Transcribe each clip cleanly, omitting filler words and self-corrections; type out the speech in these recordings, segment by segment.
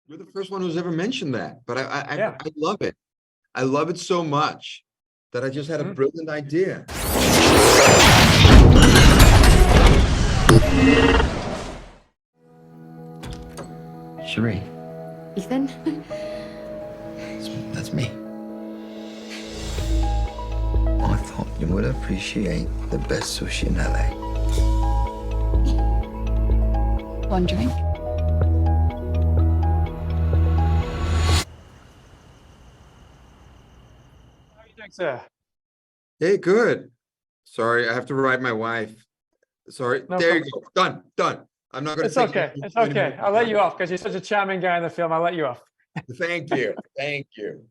You're the first one who's ever mentioned that, but Yeah. I love it. I love it so much that I just had a brilliant idea. Cherie, Ethan? that's me. I thought you would appreciate the best sushi in LA. One drink? How are you doing, sir? Hey, good. Sorry, I have to write my wife. Sorry. No There problem. you go. Done. I'm not going to It's okay. It's okay. I'll let you off because you're such a charming guy in the film. I'll let you off. Thank you. Thank you.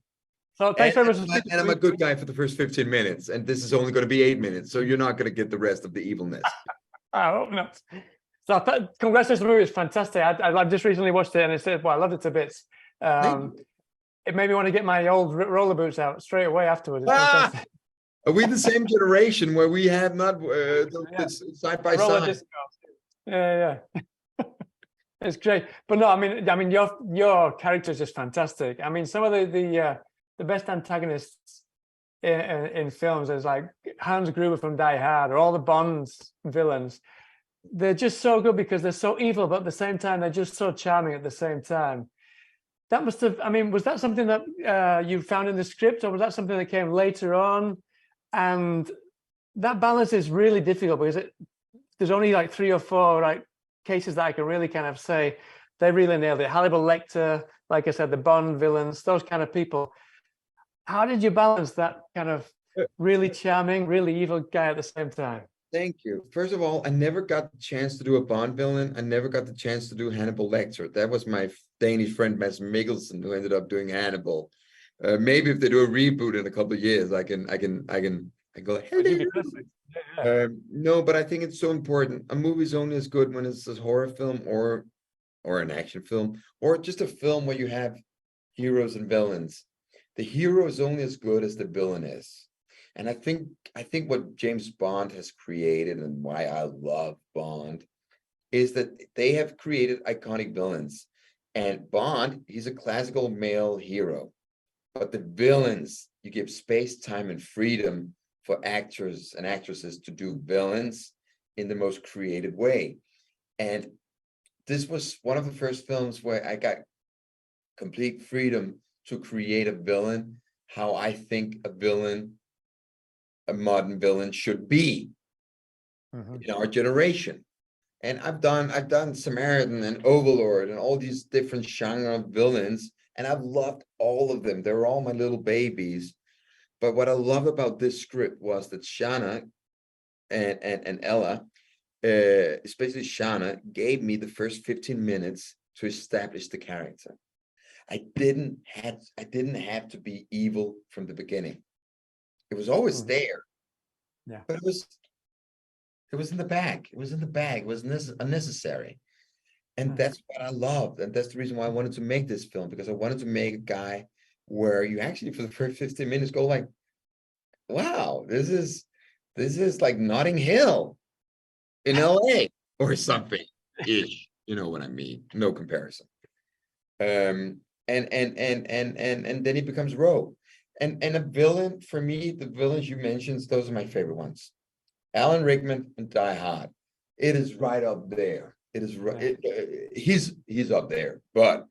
So thanks very much. And I'm a good guy for the first 15 minutes, and this is only going to be 8 minutes, so you're not going to get the rest of the evilness. I hope not. So congratulations, the movie is fantastic. I've just recently watched it and it said, well, I loved it to bits. It made me want to get my old roller boots out straight away afterwards. It's Are we the same generation where we have not side by roller side? disco. Yeah. It's great. But no, I mean, your character is just fantastic. I mean, some of the best antagonists in films is like Hans Gruber from Die Hard or all the Bond villains. They're just so good because they're so evil, but at the same time, they're just so charming at the same time. That must have, I mean, was that something that you found in the script, or was that something that came later on? And that balance is really difficult because there's only like 3 or 4 cases that I can really kind of say they really nailed it. Hannibal Lecter, like I said, the Bond villains, those kind of people. How did you balance that kind of really charming, really evil guy at the same time? Thank you. First of all, I never got the chance to do a Bond villain. I never got the chance to do Hannibal Lecter. That was my Danish friend Mads Mikkelsen who ended up doing Hannibal. Maybe if they do a reboot in a couple of years, I can go. Hello. No, but I think it's so important. A movie's only as good when it's a horror film or an action film or just a film where you have heroes and villains. The hero is only as good as the villain is. And I think what James Bond has created and why I love Bond is that they have created iconic villains. And Bond, he's a classical male hero. But the villains, you give space, time, and freedom for actors and actresses to do villains in the most creative way. And this was one of the first films where I got complete freedom to create a villain, how I think a modern villain should be in our generation. And I've done Samaritan and Overlord and all these different genre of villains, and I've loved all of them. They're all my little babies. But what I love about this script was that Shanna and Ella, especially Shanna, gave me the first 15 minutes to establish the character. I didn't have to be evil from the beginning. It was always there, but it was in the bag. It was in the bag. It was unnecessary, and that's what I loved, and that's the reason why I wanted to make this film, because I wanted to make a guy where you actually for the first 15 minutes go like, "Wow, this is like Notting Hill in LA or something." Ish, you know what I mean? No comparison. And then he becomes Rogue. And a villain, for me, the villains you mentioned, those are my favorite ones. Alan Rickman and Die Hard. It is right up there. It is right. He's up there, but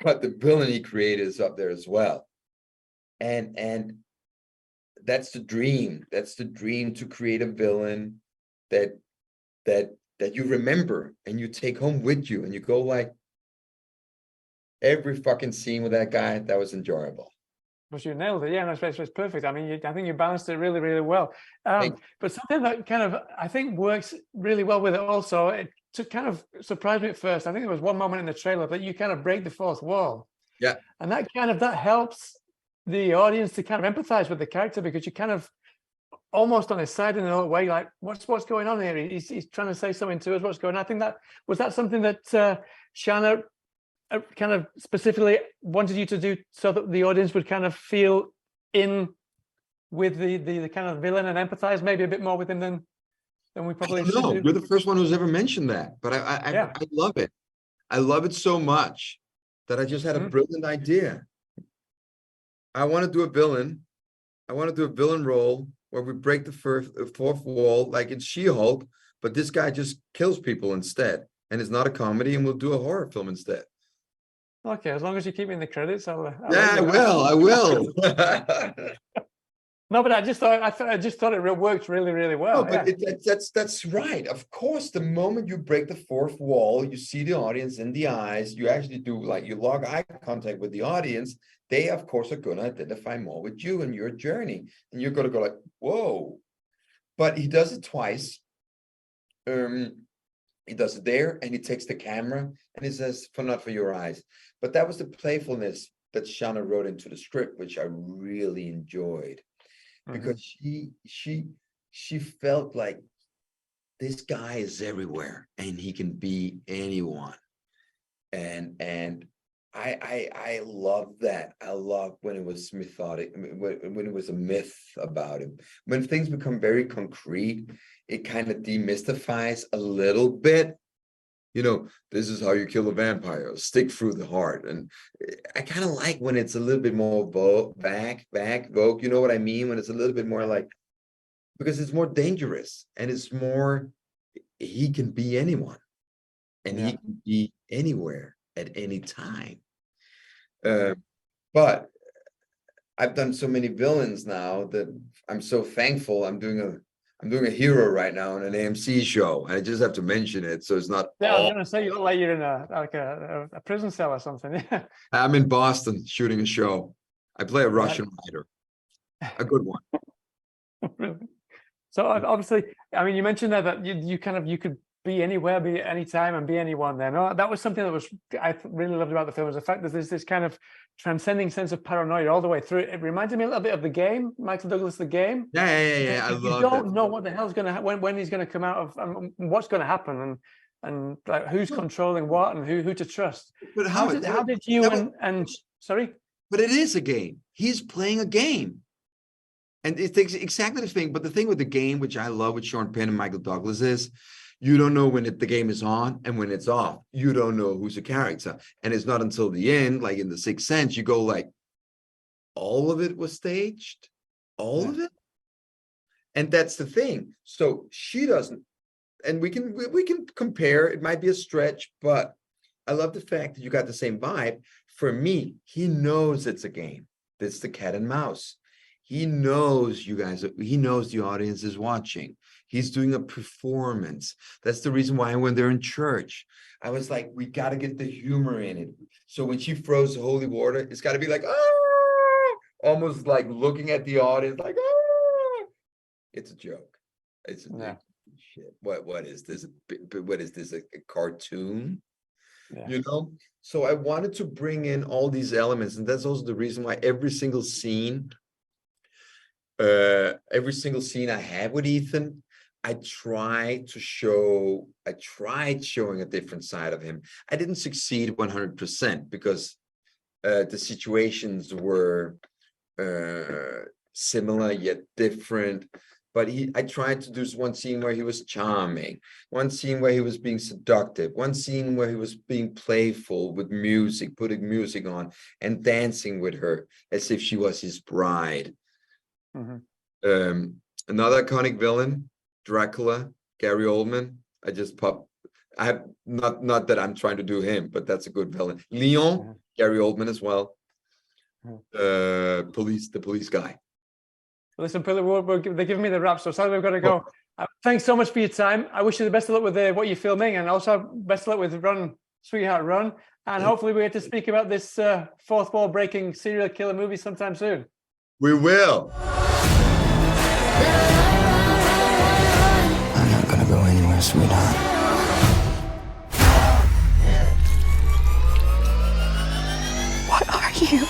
the villain he created is up there as well. And that's the dream. That's the dream, to create a villain that you remember and you take home with you, and you go like, every fucking scene with that guy, that was enjoyable. Well, you nailed it. Yeah, that's perfect. I mean, I think you balanced it really, really well. But something that kind of, I think, works really well with it also, it kind of surprised me at first. I think there was one moment in the trailer that you kind of break the fourth wall. Yeah. And that helps the audience to kind of empathize with the character, because you kind of almost on his side in a way, like, what's going on here? He's trying to say something to us. What's going on? I think that something that Shanna kind of specifically wanted you to do, so that the audience would kind of feel in with the kind of villain and empathize maybe a bit more with him than we probably should do. You're the first one who's ever mentioned that, but I love it. I love it so much that I just had a brilliant idea. I want to do a villain. I want to do a villain role where we break the fourth wall, like in She-Hulk, but this guy just kills people instead. And it's not a comedy, and we'll do a horror film instead. Okay, as long as you keep me in the credits, I'll Yeah, I will. No, but I just thought it worked really, really well. No, but that's right. Of course, the moment you break the fourth wall, you see the audience in the eyes. You actually do, like, you log eye contact with the audience. They, of course, are going to identify more with you and your journey, and you're going to go like, "Whoa!" But he does it twice. He does it there, and he takes the camera and he says, not for your eyes." But that was the playfulness that Shanna wrote into the script, which I really enjoyed, because she felt like this guy is everywhere and he can be anyone. And I love that. I love when it was mythic, when it was a myth about him. When things become very concrete, it kind of demystifies a little bit. You know, this is how you kill a vampire, stick through the heart. And I kind of like when it's a little bit more vogue, you know what I mean? When it's a little bit more like, because it's more dangerous and it's more, he can be anyone and he can be anywhere at any time. But I've done so many villains now that I'm so thankful. I'm doing a hero right now on an AMC show. I just have to mention it, so it's not. Yeah, I was going to say, you look like you're in a prison cell or something. I'm in Boston shooting a show. I play a Russian writer, a good one. So obviously, I mean, you mentioned that you could be anywhere, be anytime, and be anyone. Then that was something that I really loved about the film, was the fact that there's this kind of transcending sense of paranoia all the way through. It reminded me a little bit of The Game, Michael Douglas' The Game. Yeah. You don't know what the hell's going to when he's going to come out of, what's going to happen, and like who's controlling what, and who to trust. But how did you and sorry? But it is a game. He's playing a game. And it's exactly the thing. But the thing with The Game, which I love with Sean Penn and Michael Douglas, is you don't know when the game is on and when it's off. You don't know who's a character. And it's not until the end, like in The Sixth Sense, you go like, all of it was staged? All of it? And that's the thing. So she doesn't, and we can compare. It might be a stretch, but I love the fact that you got the same vibe. For me, he knows it's a game. It's the cat and mouse. He knows you guys, he knows the audience is watching. He's doing a performance. That's the reason why when they're in church, I was like, we got to get the humor in it. So when she throws the holy water, it's got to be like, oh, almost like looking at the audience, like, oh, it's a joke. It's a shit. What is this? What is this? A cartoon? Yeah. You know? So I wanted to bring in all these elements. And that's also the reason why every single scene I have with Ethan, I tried showing a different side of him. I didn't succeed 100% because the situations were similar yet different. But I tried to do one scene where he was charming, one scene where he was being seductive, one scene where he was being playful with music, putting music on and dancing with her as if she was his bride. Another iconic villain, Dracula, Gary Oldman. I have not that I'm trying to do him, but that's a good villain. Leon, Gary Oldman as well. The police guy. Listen, Pilou, they're giving me the wrap, so sorry, we've got to go. Thanks so much for your time. I wish you the best of luck with what you're filming, and also best of luck with Run, Sweetheart Run. And hopefully we get to speak about this fourth wall breaking serial killer movie sometime soon. We will. I'm not gonna go anywhere, sweetheart. What are you?